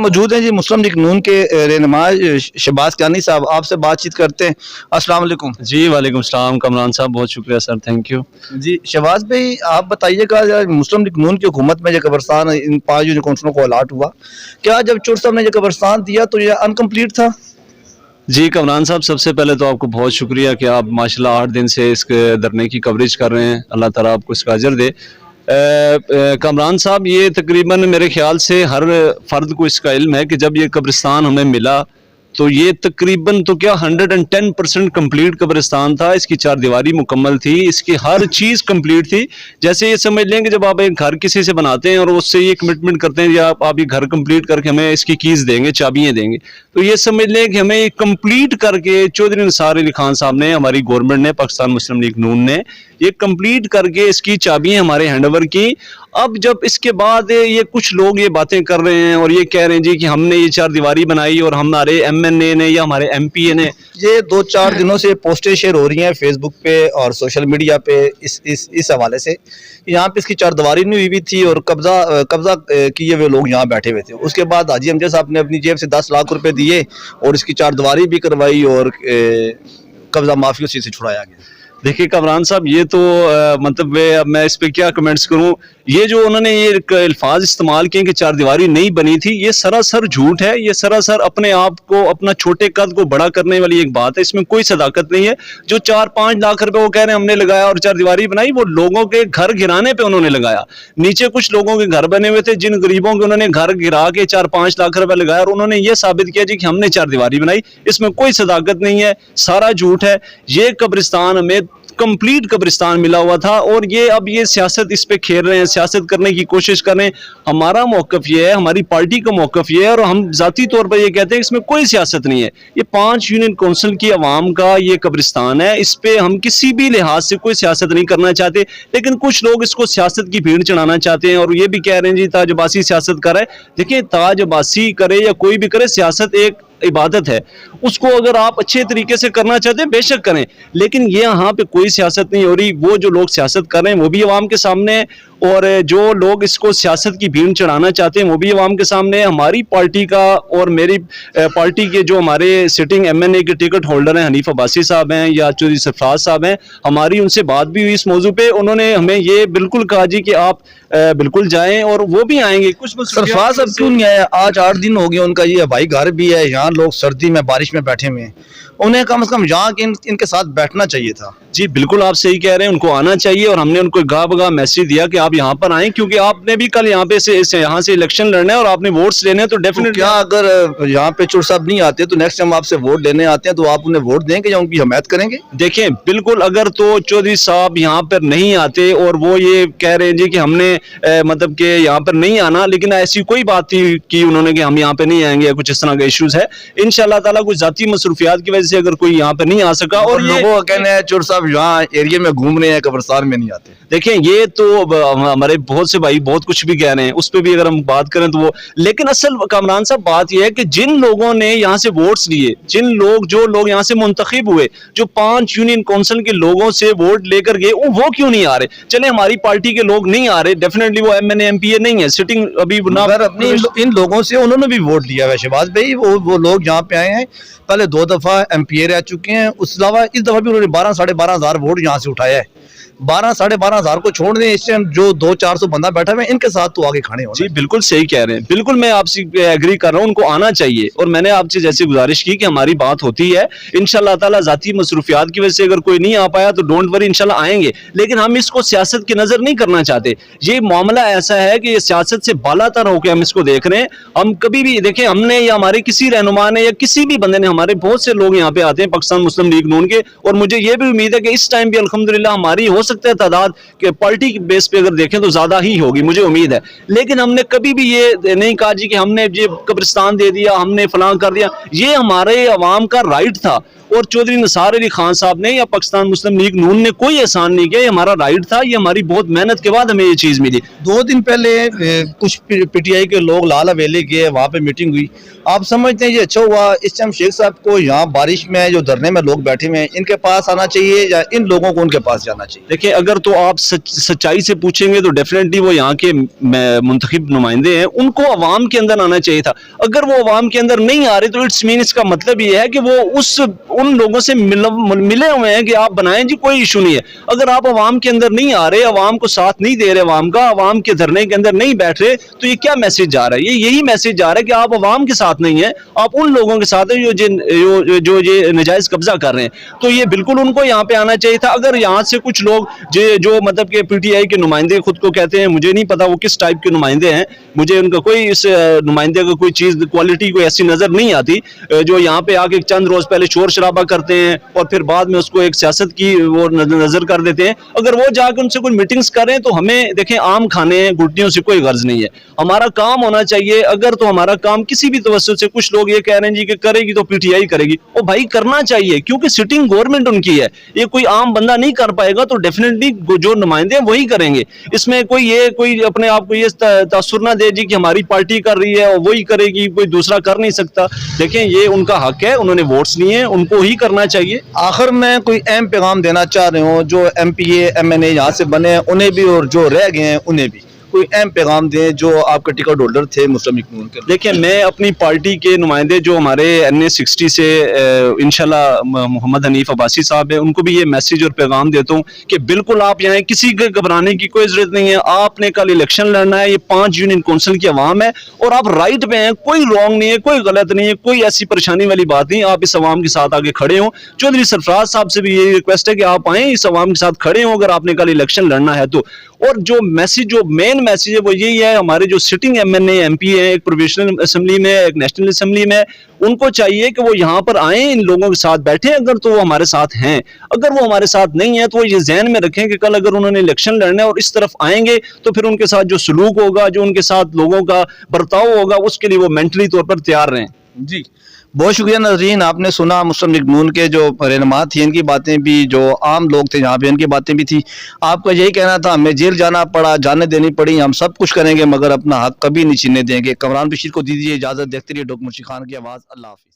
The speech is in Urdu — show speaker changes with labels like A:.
A: موجود ہیں جی مسلم لیگ نون کے رہنما شہباز کیانی صاحب، آپ سے بات چیت کرتے ہیں۔ السلام علیکم
B: جی وعلیکم السلام کمران صاحب، بہت شکریہ سر، تھینک یو۔
A: جی شہباز بھائی، آپ بتائیے گا مسلم لیگ نون کی حکومت میں جو قبرستان ان 5 یونین کونسلوں کو الاٹ ہوا، کیا جب چور صاحب نے یہ قبرستان دیا تو یہ انکمپلیٹ تھا؟
B: جی کمران صاحب، سب سے پہلے تو آپ کو بہت شکریہ کہ آپ ماشاءاللہ 8 دن سے اس دھرنے کی کوریج کر رہے ہیں، اللہ تعالیٰ آپ کو اس کا اجر دے۔ کمران صاحب، یہ تقریباً میرے خیال سے ہر فرد کو اس کا علم ہے کہ جب یہ قبرستان ہمیں ملا تو یہ تقریباً تو کیا 110% کمپلیٹ قبرستان تھا، اس کی 4 دیواری مکمل تھی، اس کی ہر چیز کمپلیٹ تھی۔ جیسے یہ سمجھ لیں کہ جب آپ ایک گھر کسی سے بناتے ہیں اور اس سے یہ کمٹمنٹ کرتے ہیں کہ آپ یہ گھر کمپلیٹ کر کے ہمیں اس کی کیز دیں گے، چابیاں دیں گے، تو یہ سمجھ لیں کہ ہمیں یہ کمپلیٹ کر کے چودھری نثار علی خان صاحب نے، ہماری گورنمنٹ نے، پاکستان مسلم لیگ نون نے یہ کمپلیٹ کر کے اس کی چابیاں ہمارے ہینڈ اوور کی۔ اب جب اس کے بعد یہ کچھ لوگ یہ باتیں کر رہے ہیں اور یہ کہہ رہے ہیں جی کہ ہم نے یہ 4 دیواری بنائی اور ہمارے ایم این اے نے یا ہمارے ایم پی اے نے،
A: یہ 2-4 دنوں سے پوسٹیں شیئر ہو رہی ہیں فیس بک پہ اور سوشل میڈیا پہ اس حوالے سے، یہاں پہ اس کی 4 دیواری نہیں ہوئی تھی اور قبضہ کیے ہوئے لوگ یہاں بیٹھے ہوئے تھے۔ اس کے بعد حاجی امجد صاحب نے اپنی جیب سے 10 لاکھ روپے دیے اور اس کی 4 دیواری بھی کروائی اور قبضہ معافی اسی سے چھڑایا گیا۔
B: دیکھیے کمران صاحب، یہ تو مطلب میں اس پہ کیا کمنٹس کروں، یہ جو انہوں نے یہ الفاظ استعمال کیے کہ 4 دیواری نہیں بنی تھی، یہ سراسر جھوٹ ہے، یہ سراسر اپنے آپ کو، اپنا چھوٹے قد کو بڑا کرنے والی ایک بات ہے، اس میں کوئی صداقت نہیں ہے۔ جو 4-5 لاکھ روپے وہ کہہ رہے ہیں ہم نے لگایا اور 4 دیواری بنائی، وہ لوگوں کے گھر گرانے پہ انہوں نے لگایا۔ نیچے کچھ لوگوں کے گھر بنے ہوئے تھے، جن غریبوں کے انہوں نے گھر گرا کے 4-5 لاکھ روپے لگایا اور انہوں نے یہ ثابت کیا جی کہ ہم نے 4 دیواری بنائی، اس میں کوئی صداقت نہیں ہے، سارا جھوٹ ہے۔ یہ قبرستان ہمیں کمپلیٹ قبرستان ملا ہوا تھا اور یہ اب یہ سیاست اس پہ کھیل رہے ہیں، سیاست کرنے کی کوشش کر رہے ہیں۔ ہمارا موقف یہ ہے، ہماری پارٹی کا موقف یہ ہے اور ہم ذاتی طور پر یہ کہتے ہیں اس میں کوئی سیاست نہیں ہے۔ یہ 5 یونین کونسل کی عوام کا یہ قبرستان ہے، اس پہ ہم کسی بھی لحاظ سے کوئی سیاست نہیں کرنا چاہتے، لیکن کچھ لوگ اس کو سیاست کی بھیڑ چڑھانا چاہتے ہیں اور یہ بھی کہہ رہے ہیں جی تاج عباسی سیاست کر رہا ہے۔ دیکھیں، تاج عباسی کرے یا کوئی بھی کرے، سیاست ایک عبادت ہے، اس کو اگر آپ اچھے طریقے سے کرنا چاہتے ہیں بے شک کریں، لیکن یہ یہاں پہ کوئی سیاست نہیں ہو رہی۔ وہ جو لوگ سیاست کر رہے ہیں وہ بھی عوام کے سامنے ہیں اور جو لوگ اس کو سیاست کی بھیڑ چڑھانا چاہتے ہیں وہ بھی عوام کے سامنے ہیں۔ ہماری پارٹی کا اور میری پارٹی کے جو ہمارے سٹنگ ایم این اے کے ٹکٹ ہولڈر ہیں، حنیف عباسی صاحب ہیں یا چودھری سرفراز صاحب ہیں، ہماری ان سے بات بھی ہوئی اس موضوع پہ، انہوں نے ہمیں یہ بالکل کہا جی کہ آپ بالکل جائیں اور وہ بھی آئیں گے۔ کچھ
A: سرفراز صاحب کیوں نہیں آیا؟ آج 8 دن ہو گئے ان کا، یہ بھائی گھر بھی ہے یہاں، لوگ سردی میں بارش میں بیٹھے ہوئے ہیں، انہیں کم از کم یہاں ان کے ساتھ بیٹھنا چاہیے تھا۔
B: جی بالکل آپ صحیح کہہ رہے ہیں، ان کو آنا چاہیے اور ہم نے ان کو گاہ بگاہ میسج دیا کہ آپ یہاں پر آئیں، کیونکہ آپ نے بھی کل یہاں پہ یہاں سے الیکشن لڑنا ہے اور آپ نے ووٹس لینے ہیں، تو ڈیفینیٹلی
A: کیا اگر یہاں پہ چور صاحب نہیں آتے تو نیکسٹ ٹائم آپ سے ووٹ لینے آتے ہیں تو آپ انہیں ووٹ دیں گے یا ان کی حمایت کریں گے؟
B: دیکھیں بالکل، اگر تو چودھری صاحب یہاں پر نہیں آتے اور وہ یہ کہہ رہے ہیں جی کہ ہم نے مطلب کہ یہاں پر نہیں آنا، لیکن ایسی کوئی بات تھی کہ انہوں نے کہ ہم یہاں پہ نہیں آئیں گے یا کچھ اس طرح کا ایشوز ہے، انشاءاللہ تعالیٰ کچھ ذاتی مصروفیات کی وجہ سے اگر کوئی یہاں پہ نہیں آ سکا، اور
A: لوگوں کا کہنا ہے چور صاحب یہاں ایریا میں گھوم رہے ہیں، قبرستان میں نہیں آتے۔
B: دیکھیں یہ تو ہمارے بہت سے بھائی بہت کچھ بھی کہہ رہے ہیں، اس پہ بھی اگر ہم بات کریں تو وہ، لیکن اصل کامران صاحب بات یہ ہے کہ جن لوگوں نے یہاں سے ووٹس لیے، جو لوگ یہاں سے منتخب ہوئے، جو 5 یونین کونسل کے لوگوں سے ووٹ لے کر گئے، وہ کیوں نہیں آ رہے؟ چلے ہماری پارٹی کے لوگ نہیں آ رہے، ڈیفینیٹلی وہ M N A M P A نہیں ہے، سٹنگ ابھی
A: اپنی ان لوگوں سے انہوں نے بھی ووٹ لیا ہے شہباز بھائی، وہ لوگ یہاں پہ آئے ہیں، پہلے 2 دفعہ ایم پی اے رہ چکے ہیں، اس علاوہ اس دفعہ بھی انہوں نے 12-12.5 ہزار ووٹ یہاں سے اٹھایا ہے۔ 12-12.5 ہزار کو چھوڑ دیں، اس ٹائم جو 200-400 بندہ بیٹھا ہوئے ہیں ان کے ساتھ تو آگے کھڑے ہو۔
B: جی بالکل صحیح کہہ رہے ہیں، بالکل میں آپ سے ایگری کر رہا ہوں، ان کو آنا چاہیے، اور میں نے آپ سے جیسے گزارش کی کہ ہماری بات ہوتی ہے، انشاءاللہ تعالیٰ ذاتی مصروفیات کی وجہ سے اگر کوئی نہیں آ پایا تو ڈونٹ وری، انشاءاللہ آئیں گے، لیکن ہم اس کو سیاست کی نظر نہیں کرنا چاہتے۔ یہ معاملہ ایسا ہے کہ یہ سیاست سے بالا تر ہو کے ہم اس کو دیکھ رہے ہیں۔ ہم کبھی بھی دیکھیں، ہم نے یا ہمارے کسی رہنما نے یا کسی بھی بندے نے، ہمارے بہت سے لوگ یہاں پہ آتے ہیں پاکستان مسلم لیگ نون کے، اور مجھے یہ بھی امید ہے کہ اس ٹائم بھی الحمدللہ ہماری ہو سکتا ہے تعداد کہ پارٹی بیس پہ اگر دیکھیں تو زیادہ ہی ہوگی، مجھے امید ہے، لیکن ہم نے کبھی بھی یہ نہیں کہا جی کہ ہم نے یہ قبرستان دے دیا، ہم نے فلاں کر دیا۔ یہ ہمارے عوام کا رائٹ تھا، اور چودھری نثار علی خان صاحب نے یا پاکستان مسلم لیگ نون نے کوئی احسان نہیں کیا، یہ ہمارا رائٹ تھا، یہ ہماری بہت محنت کے بعد ہمیں یہ چیز ملی۔
A: 2 دن پہلے کچھ پی ٹی آئی کے لوگ لال حویلی گئے، وہاں پہ میٹنگ ہوئی، آپ سمجھتے ہیں یہ اچھا ہوا؟ اس ٹائم شیخ صاحب کو یہاں بارش میں جو دھرنے میں لوگ بیٹھے ہوئے ہیں ان کے پاس آنا چاہیے یا ان لوگوں کو ان کے پاس جانا چاہیے؟
B: دیکھیں اگر تو آپ سچائی سے پوچھیں گے تو ڈیفینیٹلی وہ یہاں کے منتخب نمائندے ہیں, ان کو عوام کے اندر آنا چاہیے تھا. اگر وہ عوام کے اندر نہیں آ رہے تو اٹس مین اس کا مطلب یہ ہے کہ وہ ان لوگوں سے ملے ہوئے ہیں کہ آپ بنائیں جی کوئی ایشو نہیں ہے. اگر آپ عوام کے اندر نہیں آ رہے, عوام کو ساتھ نہیں دے رہے, عوام کا عوام کے دھرنے کے اندر نہیں بیٹھ رہے, تو یہ کیا میسج جا رہا ہے؟ یہی میسج جا رہا ہے کہ آپ عوام کے ساتھ نہیں ہیں, آپ ان لوگوں کے ساتھ ہیں جو یہ ناجائز قبضہ کر رہے ہیں. تو یہ بالکل ان کو یہاں پہ آنا چاہیے تھا. اگر یہاں سے کچھ لوگ جو مطلب کہ پی ٹی آئی کے نمائندے خود کو کہتے ہیں, مجھے نہیں پتا وہ کس ٹائپ کے نمائندے ہیں, مجھے ان کا کوئی اس نمائندے کا کوئی چیز کوالٹی کوئی ایسی نظر نہیں آتی, جو یہاں پہ آ کے چند روز پہلے شور شرابہ کرتے ہیں اور پھر بعد میں اس کو ایک سیاست کی وہ نظر کر دیتے ہیں. اگر وہ جا کے ان سے کوئی میٹنگز کریں تو ہمیں دیکھیں عام کھانے ہیں, گھٹنیوں سے کوئی غرض نہیں ہے. ہمارا کام ہونا چاہیے. اگر تو ہمارا کام کسی بھی توسط سے کچھ لوگ یہ کہہ رہے ہیں جی کہ کرے گی تو پی ٹی آئی کرے گی, وہ بھائی کرنا چاہیے کیونکہ سٹنگ گورنمنٹ ان کی ہے, یہ کوئی عام بندہ نہیں کر پائے گا. تو ڈیفینیٹلی جو نمائندے ہیں وہی کریں گے. اس میں کوئی اپنے آپ کو یہ تاثر نہ دے جی کہ ہماری پارٹی کر رہی ہے اور وہی کرے گی, کوئی دوسرا کر نہیں سکتا. دیکھیں یہ ان کا حق ہے, انہوں نے ووٹس لیے ہیں, ان کو ہی کرنا چاہیے.
A: آخر میں کوئی اہم پیغام دینا چاہ رہے ہوں جو M P A M N A یہاں سے بنے ہیں انہیں بھی اور جو رہ گئے ہیں انہیں بھی, کوئی اہم پیغام دیں جو آپ کے ٹکٹ ہولڈر تھے مسلم لیگ نون کے.
B: دیکھیں میں اپنی پارٹی کے نمائندے جو ہمارے NA60 سے انشاءاللہ محمد حنیف عباسی صاحب ہیں, ان کو بھی یہ میسج اور پیغام دیتا ہوں کہ بالکل آپ یہاں کسی کے گھبرانے کی کوئی ضرورت نہیں ہے. آپ نے کل الیکشن لڑنا ہے, یہ 5 یونین کونسل کی عوام ہے اور آپ رائٹ پہ ہیں, کوئی رانگ نہیں ہے, کوئی غلط نہیں ہے, کوئی ایسی پریشانی والی بات نہیں. آپ اس عوام کے ساتھ آگے کھڑے ہوں. چودھری سرفراز صاحب سے بھی یہ ریکویسٹ ہے کہ آپ آئیں, اس عوام کے ساتھ کھڑے ہوں اگر آپ نے کل الیکشن لڑنا ہے تو. اور جو مین میسج ہے وہ یہی ہے, ہمارے جو sitting M N A M P ہیں, ایک پروویشنل اسمبلی میں, ایک نیشنل اسمبلی میں, ان کو چاہیے کہ وہ یہاں پر آئیں, ان لوگوں کے ساتھ بیٹھیں اگر تو وہ ہمارے ساتھ ہیں. اگر وہ ہمارے ساتھ نہیں ہیں تو وہ یہ ذہن میں رکھیں کہ کل اگر انہوں نے الیکشن لڑنا ہے اور اس طرف آئیں گے تو پھر ان کے ساتھ جو سلوک ہوگا, جو ان کے ساتھ لوگوں کا برتاؤ ہوگا, اس کے لیے وہ مینٹلی طور پر تیار رہیں.
A: جی بہت شکریہ ناظرین, آپ نے سنا مسلم لیگ نون کے جو رہنما تھے ان کی باتیں بھی, جو عام لوگ تھے یہاں پہ ان کی باتیں بھی تھی. آپ کا یہی کہنا تھا ہمیں جیل جانا پڑا, جانے دینی پڑی, ہم سب کچھ کریں گے مگر اپنا حق کبھی نہیں چھیننے دیں گے. کمران بشیر کو دیجیے اجازت, دیکھتے رہیے ڈاکٹر مرشد خان کی آواز. اللہ حافظ.